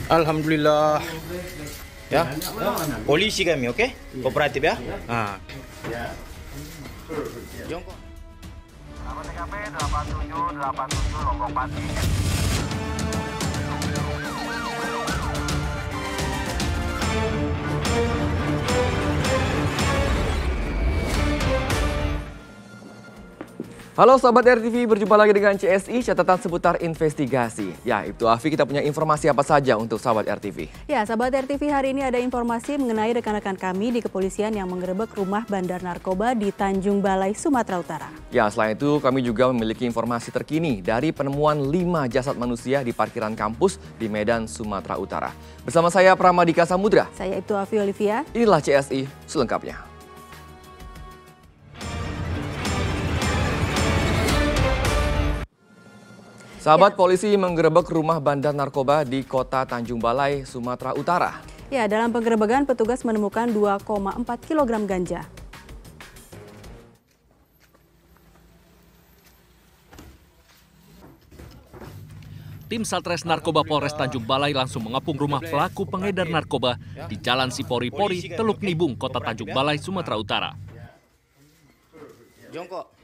Alhamdulillah. Ya, polisi kami, oke? Kooperatif ya. Nah. Jongkok. TKP 8787 Lombok Pati. Halo sahabat RTV, berjumpa lagi dengan CSI, catatan seputar investigasi. Ya, Ibtu Afi, kita punya informasi apa saja untuk sahabat RTV? Ya, sahabat RTV, hari ini ada informasi mengenai rekan-rekan kami di kepolisian yang menggerebek rumah bandar narkoba di Tanjung Balai, Sumatera Utara. Ya, selain itu kami juga memiliki informasi terkini dari penemuan 5 jasad manusia di parkiran kampus di Medan, Sumatera Utara. Bersama saya Pramadika Samudra. Saya Ibtu Afi Olivia. Inilah CSI selengkapnya. Sahabat, polisi menggerebek rumah bandar narkoba di kota Tanjung Balai, Sumatera Utara. Ya, dalam penggerebekan petugas menemukan 2,4 kg ganja. Tim Satres Narkoba Polres Tanjung Balai langsung mengepung rumah pelaku pengedar narkoba di Jalan Sipori-Pori, Teluk Nibung, Kota Tanjung Balai, Sumatera Utara. Jongkok.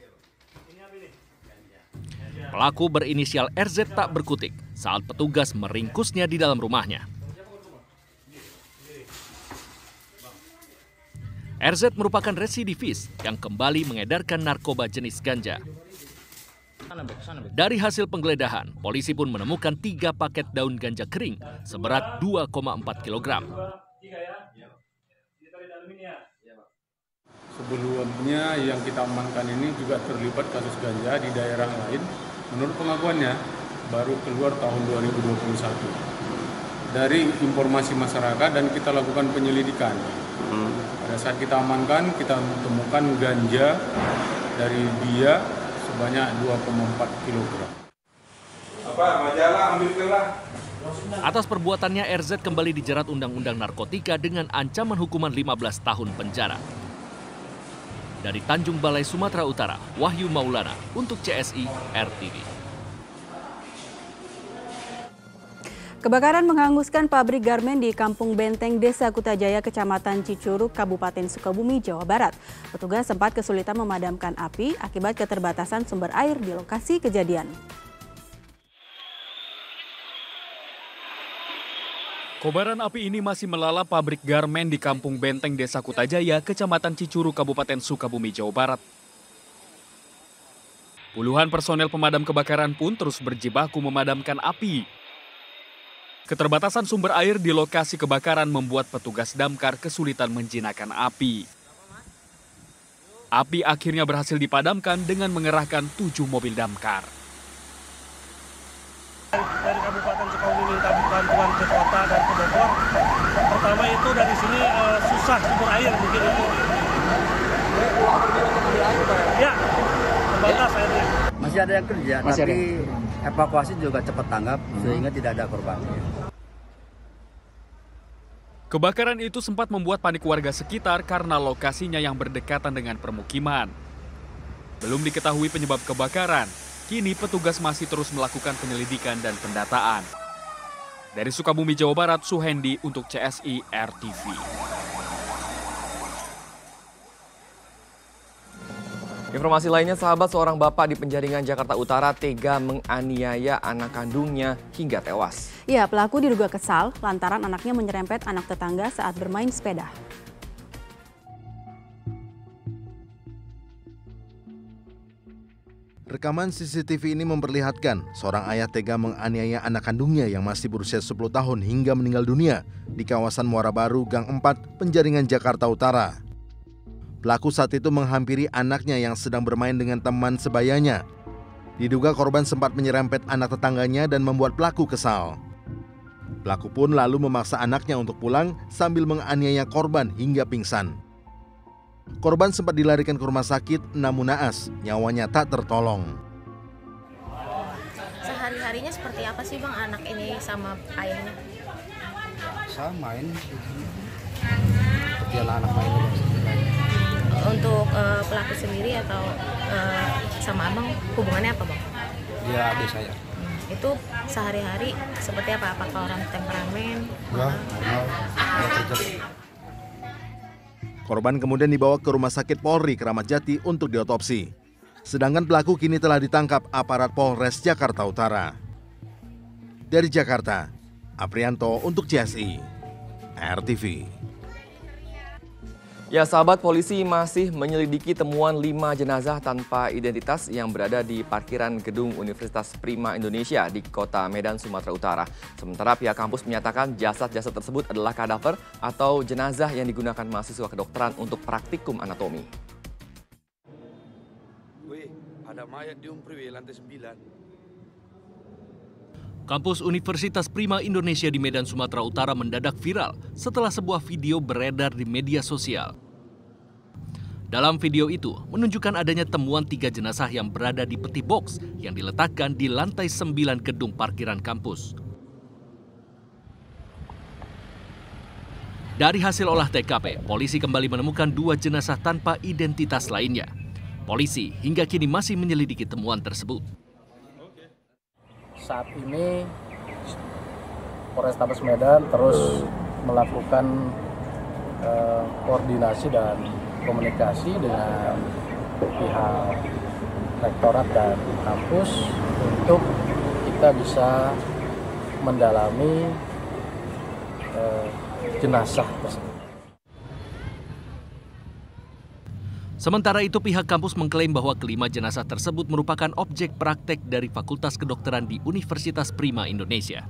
Pelaku berinisial RZ tak berkutik saat petugas meringkusnya di dalam rumahnya. RZ merupakan residivis yang kembali mengedarkan narkoba jenis ganja. Dari hasil penggeledahan, polisi pun menemukan 3 paket daun ganja kering seberat 2,4 kg. Sebelumnya yang kita amankan ini juga terlibat kasus ganja di daerah lain. Menurut pengakuannya, baru keluar tahun 2021. Dari informasi masyarakat dan kita lakukan penyelidikan. Pada saat kita amankan, kita temukan ganja dari dia sebanyak 2,4 kg. Apa, majalah ambilkanlah. Atas perbuatannya, RZ kembali dijerat Undang-Undang Narkotika dengan ancaman hukuman 15 tahun penjara. Dari Tanjung Balai, Sumatera Utara, Wahyu Maulana untuk CSI RTV. Kebakaran menghanguskan pabrik garmen di Kampung Benteng, Desa Kutajaya, Kecamatan Cicurug, Kabupaten Sukabumi, Jawa Barat. Petugas sempat kesulitan memadamkan api akibat keterbatasan sumber air di lokasi kejadian. Kobaran api ini masih melalap pabrik garmen di Kampung Benteng, Desa Kutajaya, Kecamatan Cicurug, Kabupaten Sukabumi, Jawa Barat. Puluhan personel pemadam kebakaran pun terus berjibaku memadamkan api. Keterbatasan sumber air di lokasi kebakaran membuat petugas damkar kesulitan menjinakkan api. Api akhirnya berhasil dipadamkan dengan mengerahkan 7 mobil damkar. Dari Kabupaten Sukabumi minta bantuan ke kota dan ke Bogor. Pertama itu dari sini susah sumber air mungkin itu. Ya, terbatas airnya. Masih ada yang kerja, tapi evakuasi juga cepat tanggap sehingga tidak ada korban. Kebakaran itu sempat membuat panik warga sekitar karena lokasinya yang berdekatan dengan permukiman. Belum diketahui penyebab kebakaran. Kini petugas masih terus melakukan penyelidikan dan pendataan. Dari Sukabumi, Jawa Barat, Suhendi untuk CSI RTV. Informasi lainnya, sahabat, seorang bapak di Penjaringan, Jakarta Utara tega menganiaya anak kandungnya hingga tewas. Ya, pelaku diduga kesal lantaran anaknya menyerempet anak tetangga saat bermain sepeda. Rekaman CCTV ini memperlihatkan seorang ayah tega menganiaya anak kandungnya yang masih berusia 10 tahun hingga meninggal dunia di kawasan Muara Baru, Gang 4, Penjaringan, Jakarta Utara. Pelaku saat itu menghampiri anaknya yang sedang bermain dengan teman sebayanya. Diduga korban sempat menyerempet anak tetangganya dan membuat pelaku kesal. Pelaku pun lalu memaksa anaknya untuk pulang sambil menganiaya korban hingga pingsan. Korban sempat dilarikan ke rumah sakit, namun naas, nyawanya tak tertolong. Sehari-harinya seperti apa sih Bang anak ini sama ayahnya? Saya main, seperti anak main. Untuk pelaku sendiri atau sama abang hubungannya apa Bang? Dia adik saya. Itu sehari-hari seperti apa? Apakah orang temperamen? Enggak, normal. Korban kemudian dibawa ke Rumah Sakit Polri Kramat Jati untuk diotopsi. Sedangkan pelaku kini telah ditangkap aparat Polres Jakarta Utara. Dari Jakarta, Aprianto untuk CSI RTV. Ya sahabat, polisi masih menyelidiki temuan 5 jenazah tanpa identitas yang berada di parkiran gedung Universitas Prima Indonesia di kota Medan, Sumatera Utara. Sementara pihak kampus menyatakan jasad-jasad tersebut adalah kadaver atau jenazah yang digunakan mahasiswa kedokteran untuk praktikum anatomi. Wih, ada mayat di Umpri, lantai 9. Kampus Universitas Prima Indonesia di Medan, Sumatera Utara mendadak viral setelah sebuah video beredar di media sosial. Dalam video itu menunjukkan adanya temuan 3 jenazah yang berada di peti box yang diletakkan di lantai 9 gedung parkiran kampus. Dari hasil olah TKP, polisi kembali menemukan 2 jenazah tanpa identitas lainnya. Polisi hingga kini masih menyelidiki temuan tersebut. Saat ini Polrestabes Medan terus melakukan koordinasi dan komunikasi dengan pihak rektorat dan kampus untuk kita bisa mendalami jenazah tersebut. Sementara itu pihak kampus mengklaim bahwa kelima jenazah tersebut merupakan objek praktek dari Fakultas Kedokteran di Universitas Prima Indonesia.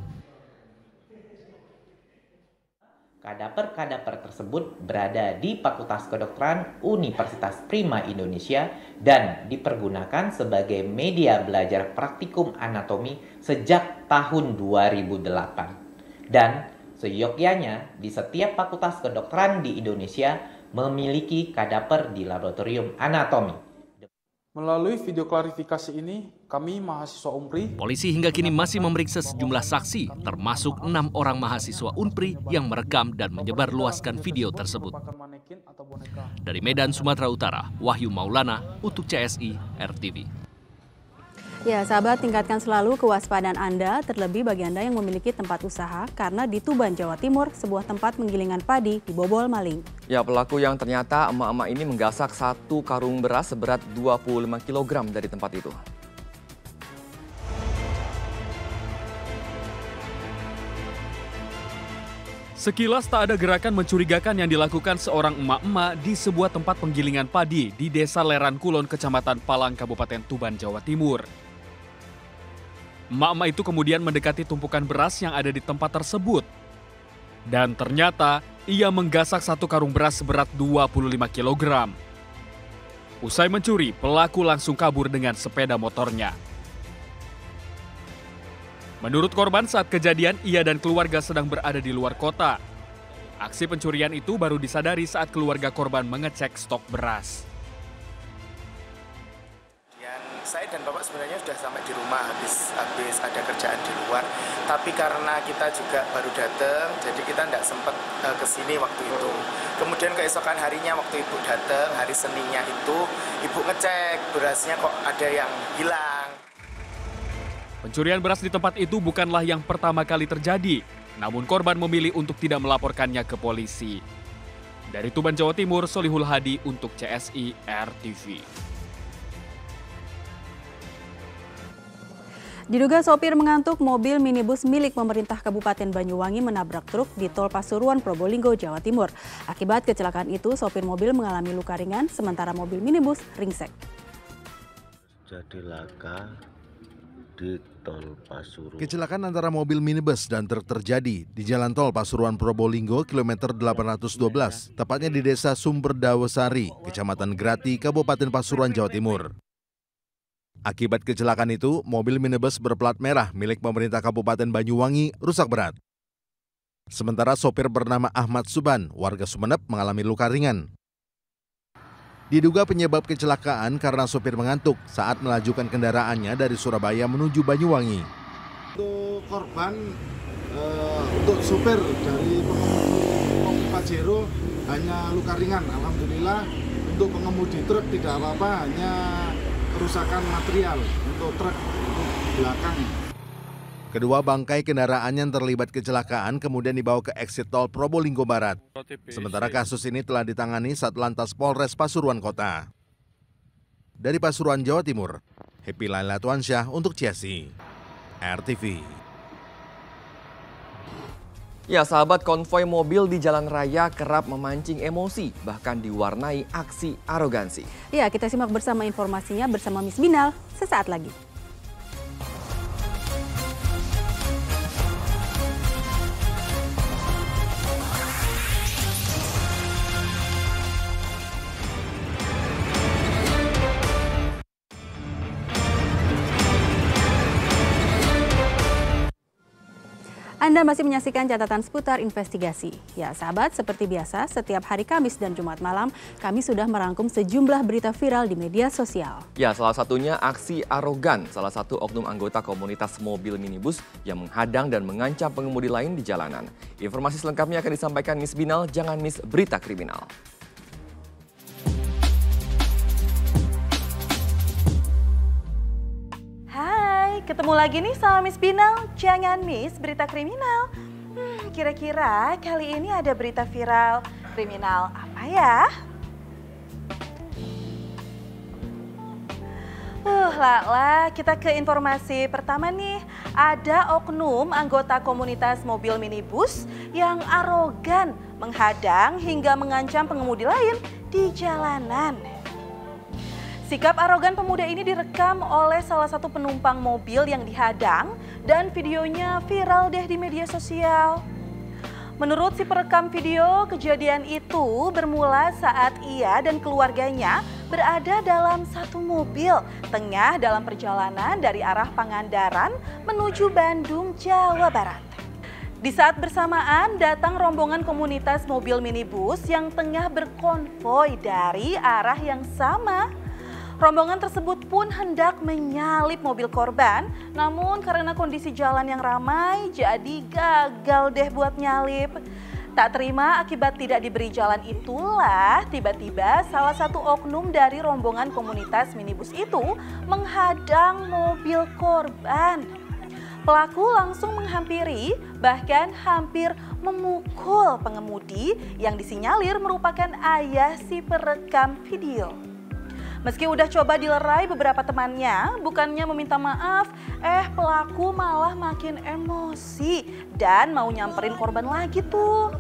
Kadaver-kadaver tersebut berada di Fakultas Kedokteran Universitas Prima Indonesia dan dipergunakan sebagai media belajar praktikum anatomi sejak tahun 2008. Dan seyogyanya di setiap fakultas kedokteran di Indonesia memiliki kadaver di laboratorium anatomi. Melalui video klarifikasi ini, kami mahasiswa Umpri. Polisi hingga kini masih memeriksa sejumlah saksi, termasuk 6 orang mahasiswa Unpri yang merekam dan menyebarluaskan video tersebut. Dari Medan, Sumatera Utara, Wahyu Maulana untuk CSI RTV. Ya, sahabat, tingkatkan selalu kewaspadaan Anda, terlebih bagi Anda yang memiliki tempat usaha, karena di Tuban, Jawa Timur, sebuah tempat penggilingan padi dibobol maling. Ya, pelaku yang ternyata emak-emak ini menggasak 1 karung beras seberat 25 kg dari tempat itu. Sekilas tak ada gerakan mencurigakan yang dilakukan seorang emak-emak di sebuah tempat penggilingan padi di Desa Leran Kulon, Kecamatan Palang, Kabupaten Tuban, Jawa Timur. Emak-emak itu kemudian mendekati tumpukan beras yang ada di tempat tersebut. Dan ternyata ia menggasak 1 karung beras seberat 25 kg. Usai mencuri, pelaku langsung kabur dengan sepeda motornya. Menurut korban, saat kejadian ia dan keluarga sedang berada di luar kota. Aksi pencurian itu baru disadari saat keluarga korban mengecek stok beras. Saya dan Bapak sebenarnya sudah sampai di rumah habis ada kerjaan di luar, tapi karena kita juga baru datang, jadi kita tidak sempat ke sini waktu itu. Kemudian keesokan harinya waktu Ibu datang, hari Seninnya itu, Ibu ngecek berasnya kok ada yang hilang. Pencurian beras di tempat itu bukanlah yang pertama kali terjadi, namun korban memilih untuk tidak melaporkannya ke polisi. Dari Tuban, Jawa Timur, Solihul Hadi untuk CSI RTV. Diduga sopir mengantuk, mobil minibus milik pemerintah Kabupaten Banyuwangi menabrak truk di Tol Pasuruan, Probolinggo, Jawa Timur. Akibat kecelakaan itu, sopir mobil mengalami luka ringan, sementara mobil minibus ringsek. Jadi laka di Tol Pasuruan. Kecelakaan antara mobil minibus dan truk terjadi di Jalan Tol Pasuruan Probolinggo kilometer 812, tepatnya di Desa Sumperdawesari, Kecamatan Grati, Kabupaten Pasuruan, Jawa Timur. Akibat kecelakaan itu, mobil minibus berplat merah milik pemerintah Kabupaten Banyuwangi rusak berat. Sementara sopir bernama Ahmad Suban, warga Sumeneb, mengalami luka ringan. Diduga penyebab kecelakaan karena sopir mengantuk saat melajukan kendaraannya dari Surabaya menuju Banyuwangi. Untuk korban, untuk sopir dari pengemudi Pajero hanya luka ringan, alhamdulillah. Untuk pengemudi truk tidak apa-apa, hanya kerusakan material untuk truk belakang. Kedua bangkai kendaraan yang terlibat kecelakaan kemudian dibawa ke exit tol Probolinggo Barat. Sementara kasus ini telah ditangani Satlantas Polres Pasuruan Kota. Dari Pasuruan, Jawa Timur, Happy Laila Tuansyah untuk CSI RTV. Ya, sahabat, konvoi mobil di jalan raya kerap memancing emosi, bahkan diwarnai aksi arogansi. Ya, kita simak bersama informasinya bersama Miss Binal sesaat lagi. Anda masih menyaksikan catatan seputar investigasi. Ya sahabat, seperti biasa setiap hari Kamis dan Jumat malam kami sudah merangkum sejumlah berita viral di media sosial. Ya, salah satunya aksi arogan salah satu oknum anggota komunitas mobil minibus yang menghadang dan mengancam pengemudi lain di jalanan. Informasi selengkapnya akan disampaikan Miss Binal, jangan miss berita kriminal. Ketemu lagi nih sama Miss Binal, jangan miss berita kriminal. Kira-kira kali ini ada berita viral kriminal apa ya? Kita ke informasi pertama nih. Ada oknum anggota komunitas mobil minibus yang arogan menghadang hingga mengancam pengemudi lain di jalanan. Sikap arogan pemuda ini direkam oleh salah satu penumpang mobil yang dihadang dan videonya viral deh di media sosial. Menurut si perekam video, kejadian itu bermula saat ia dan keluarganya berada dalam satu mobil tengah dalam perjalanan dari arah Pangandaran menuju Bandung, Jawa Barat. Di saat bersamaan datang rombongan komunitas mobil minibus yang tengah berkonvoi dari arah yang sama. Rombongan tersebut pun hendak menyalip mobil korban, namun karena kondisi jalan yang ramai jadi gagal deh buat nyalip. Tak terima akibat tidak diberi jalan itulah tiba-tiba salah satu oknum dari rombongan komunitas minibus itu menghadang mobil korban. Pelaku langsung menghampiri, bahkan hampir memukul pengemudi yang disinyalir merupakan ayah si perekam video. Meski udah coba dilerai beberapa temannya, bukannya meminta maaf, pelaku malah makin emosi dan mau nyamperin korban lagi tuh.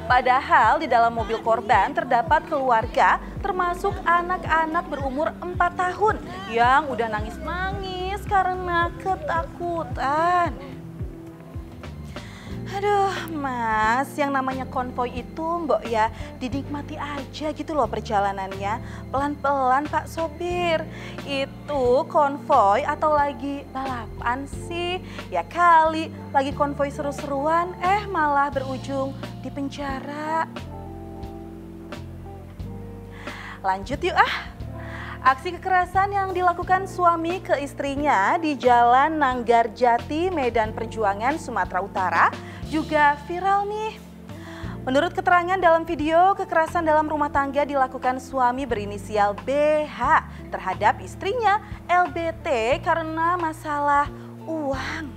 Padahal di dalam mobil korban terdapat keluarga termasuk anak-anak berumur 4 tahun yang udah nangis-nangis karena ketakutan. Aduh mas, yang namanya konvoi itu mbok ya dinikmati aja gitu loh perjalanannya. Pelan-pelan Pak Sopir, itu konvoi atau lagi balapan sih? Ya kali lagi konvoi seru-seruan malah berujung di penjara. Lanjut yuk Aksi kekerasan yang dilakukan suami ke istrinya di Jalan Nanggarjati, Medan Perjuangan, Sumatera Utara juga viral nih. Menurut keterangan dalam video, kekerasan dalam rumah tangga dilakukan suami berinisial BH terhadap istrinya LBT karena masalah uang.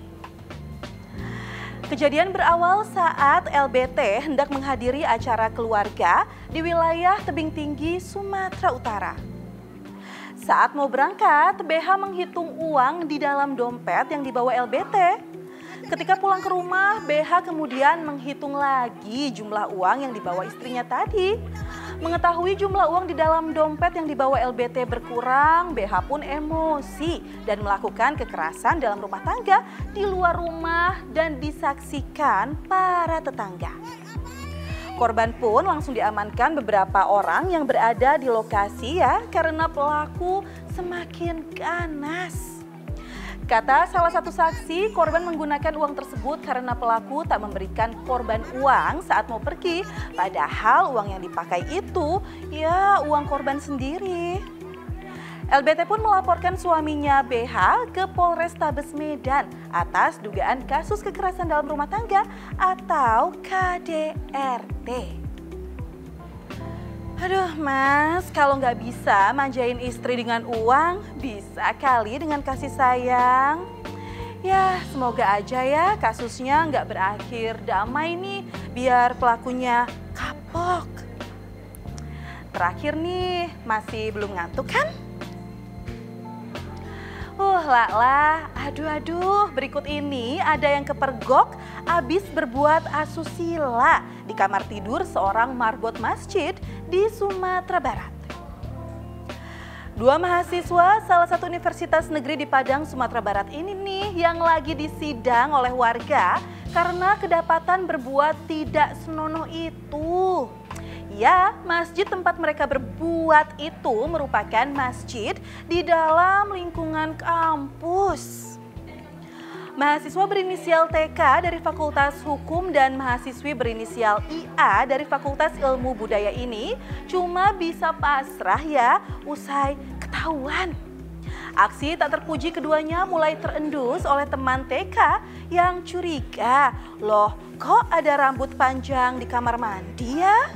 Kejadian berawal saat LBT hendak menghadiri acara keluarga di wilayah Tebing Tinggi, Sumatera Utara. Saat mau berangkat, BH menghitung uang di dalam dompet yang dibawa LBT. Ketika pulang ke rumah, BH kemudian menghitung lagi jumlah uang yang dibawa istrinya tadi. Mengetahui jumlah uang di dalam dompet yang dibawa LBT berkurang, BH pun emosi dan melakukan kekerasan dalam rumah tangga di luar rumah dan disaksikan para tetangga. Korban pun langsung diamankan beberapa orang yang berada di lokasi ya karena pelaku semakin ganas. Kata salah satu saksi, korban menggunakan uang tersebut karena pelaku tak memberikan korban uang saat mau pergi. Padahal uang yang dipakai itu ya uang korban sendiri. LBT pun melaporkan suaminya BH ke Polrestabes Medan atas dugaan kasus kekerasan dalam rumah tangga atau KDRT. Aduh mas, kalau nggak bisa manjain istri dengan uang, bisa kali dengan kasih sayang. semoga aja ya kasusnya nggak berakhir damai nih, biar pelakunya kapok. Terakhir nih, masih belum ngantuk kan? Lala, aduh, berikut ini ada yang kepergok abis berbuat asusila di kamar tidur seorang marbot masjid di Sumatera Barat. Dua mahasiswa salah satu universitas negeri di Padang, Sumatera Barat ini nih yang lagi disidang oleh warga karena kedapatan berbuat tidak senonoh itu. Ya, masjid tempat mereka berbuat itu merupakan masjid di dalam lingkungan kampus. Mahasiswa berinisial TK dari Fakultas Hukum dan mahasiswi berinisial IA dari Fakultas Ilmu Budaya ini cuma bisa pasrah ya usai ketahuan. Aksi tak terpuji keduanya mulai terendus oleh teman TK yang curiga. Loh, kok ada rambut panjang di kamar mandi ya?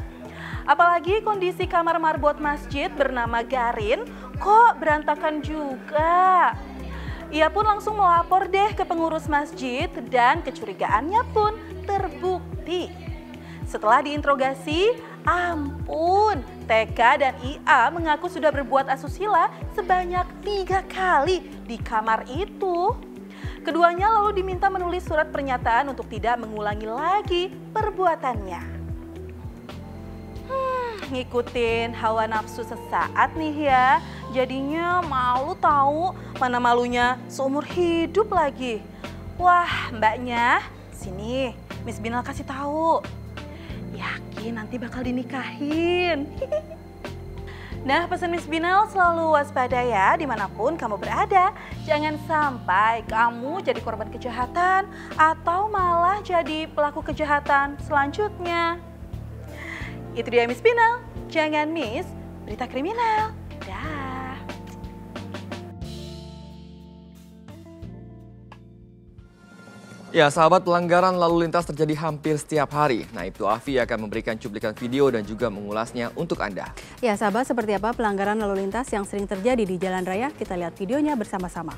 Apalagi kondisi kamar marbot masjid bernama Garin kok berantakan juga. Ia pun langsung melapor deh ke pengurus masjid dan kecurigaannya pun terbukti. Setelah diinterogasi, ampun, TK dan IA mengaku sudah berbuat asusila sebanyak 3 kali di kamar itu. Keduanya lalu diminta menulis surat pernyataan untuk tidak mengulangi lagi perbuatannya. Ngikutin hawa nafsu sesaat nih ya, jadinya malu tahu, mana malunya seumur hidup lagi. Wah, mbaknya, sini Miss Binal kasih tahu. Yakin nanti bakal dinikahin. Nah, pesan Miss Binal selalu waspada ya dimanapun kamu berada. Jangan sampai kamu jadi korban kejahatan atau malah jadi pelaku kejahatan selanjutnya. Itu dia Miss Binal, jangan miss berita kriminal. Dah. Ya, sahabat, pelanggaran lalu lintas terjadi hampir setiap hari. Nah, Ibtu Afi akan memberikan cuplikan video dan juga mengulasnya untuk Anda. Ya, sahabat, seperti apa pelanggaran lalu lintas yang sering terjadi di jalan raya? Kita lihat videonya bersama-sama.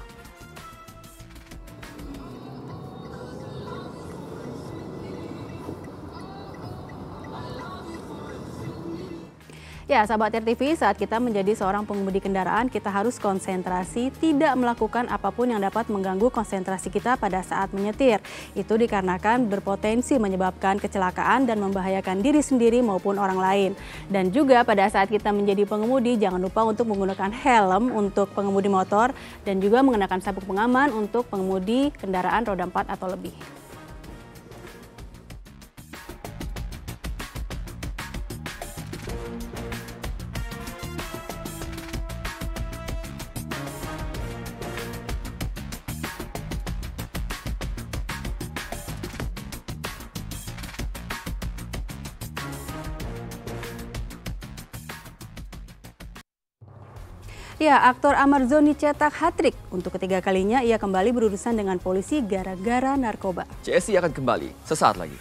Ya, sahabat RTV, saat kita menjadi seorang pengemudi kendaraan, kita harus konsentrasi, tidak melakukan apapun yang dapat mengganggu konsentrasi kita pada saat menyetir. Itu dikarenakan berpotensi menyebabkan kecelakaan dan membahayakan diri sendiri maupun orang lain. Dan juga pada saat kita menjadi pengemudi, jangan lupa untuk menggunakan helm untuk pengemudi motor dan juga mengenakan sabuk pengaman untuk pengemudi kendaraan roda 4 atau lebih. Ya, aktor Amarzoni cetak hat-trick. Untuk ketiga kalinya ia kembali berurusan dengan polisi gara-gara narkoba. CSI akan kembali sesaat lagi.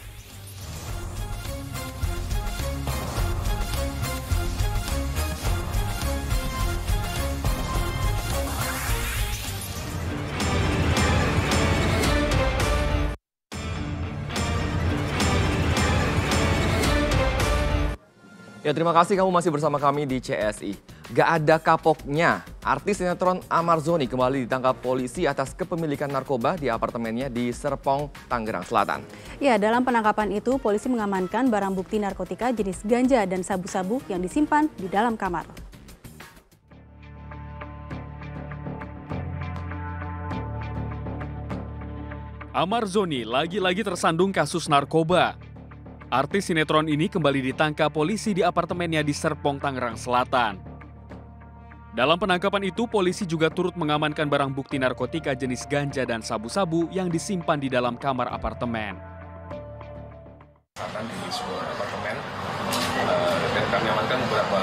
Ya, terima kasih kamu masih bersama kami di CSI. Gak ada kapoknya, artis sinetron Amarzoni kembali ditangkap polisi atas kepemilikan narkoba di apartemennya di Serpong, Tangerang Selatan. Ya, dalam penangkapan itu polisi mengamankan barang bukti narkotika jenis ganja dan sabu-sabu yang disimpan di dalam kamar. Amarzoni lagi-lagi tersandung kasus narkoba. Artis sinetron ini kembali ditangkap polisi di apartemennya di Serpong, Tangerang Selatan. Dalam penangkapan itu, polisi juga turut mengamankan barang bukti narkotika jenis ganja dan sabu-sabu yang disimpan di dalam kamar apartemen. Di sebuah apartemen, dan kami amankan beberapa,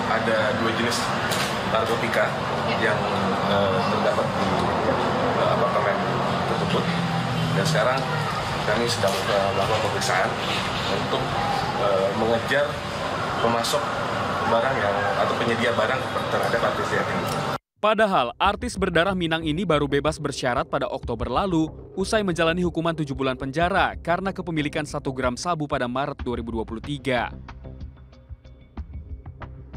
ada 2 jenis narkotika yang terdapat di apartemen tersebut. Dan sekarang kami sedang melakukan pemeriksaan untuk mengejar pemasok barang atau penyedia barang terhadap artis ini. Padahal artis berdarah Minang ini baru bebas bersyarat pada Oktober lalu usai menjalani hukuman 7 bulan penjara karena kepemilikan 1 gram sabu pada Maret 2023.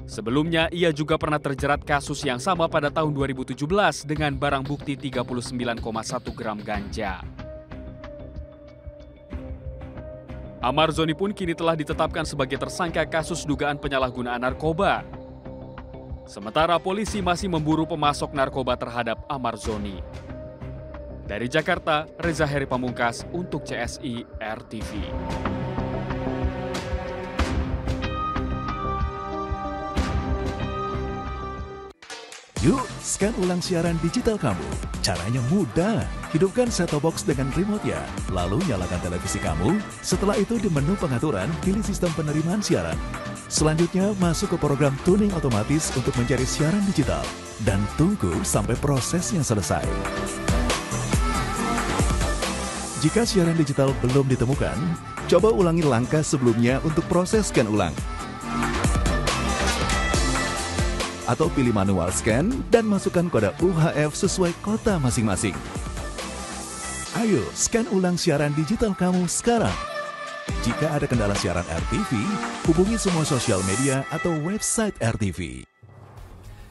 Sebelumnya, ia juga pernah terjerat kasus yang sama pada tahun 2017 dengan barang bukti 39,1 gram ganja. Amar Zoni pun kini telah ditetapkan sebagai tersangka kasus dugaan penyalahgunaan narkoba. Sementara polisi masih memburu pemasok narkoba terhadap Amar Zoni. Dari Jakarta, Reza Heri Pamungkas untuk CSI RTV. Yuk, scan ulang siaran digital kamu. Caranya mudah. Hidupkan set-top box dengan remote-nya. Lalu nyalakan televisi kamu. Setelah itu di menu pengaturan, pilih sistem penerimaan siaran. Selanjutnya, masuk ke program tuning otomatis untuk mencari siaran digital. Dan tunggu sampai prosesnya selesai. Jika siaran digital belum ditemukan, coba ulangi langkah sebelumnya untuk proses scan ulang. Atau pilih manual scan dan masukkan kode UHF sesuai kota masing-masing. Ayo, scan ulang siaran digital kamu sekarang. Jika ada kendala siaran RTV, hubungi semua sosial media atau website RTV.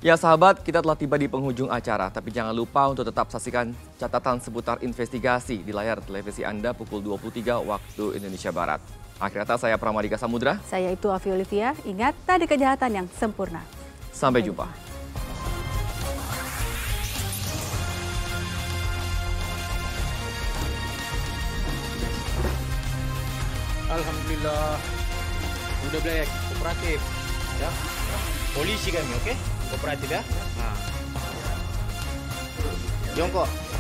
Ya sahabat, kita telah tiba di penghujung acara, tapi jangan lupa untuk tetap saksikan catatan seputar investigasi di layar televisi Anda pukul 23 waktu Indonesia Barat. Akhir kata, saya Pramadika Samudra. Saya itu Afi Olivia. Ingat, tak ada kejahatan yang sempurna. Sampai jumpa. Alhamdulillah. Udah Black, kooperatif. Ya. Polisi kami, oke? Kooperatif ya. Nah. Jongkok.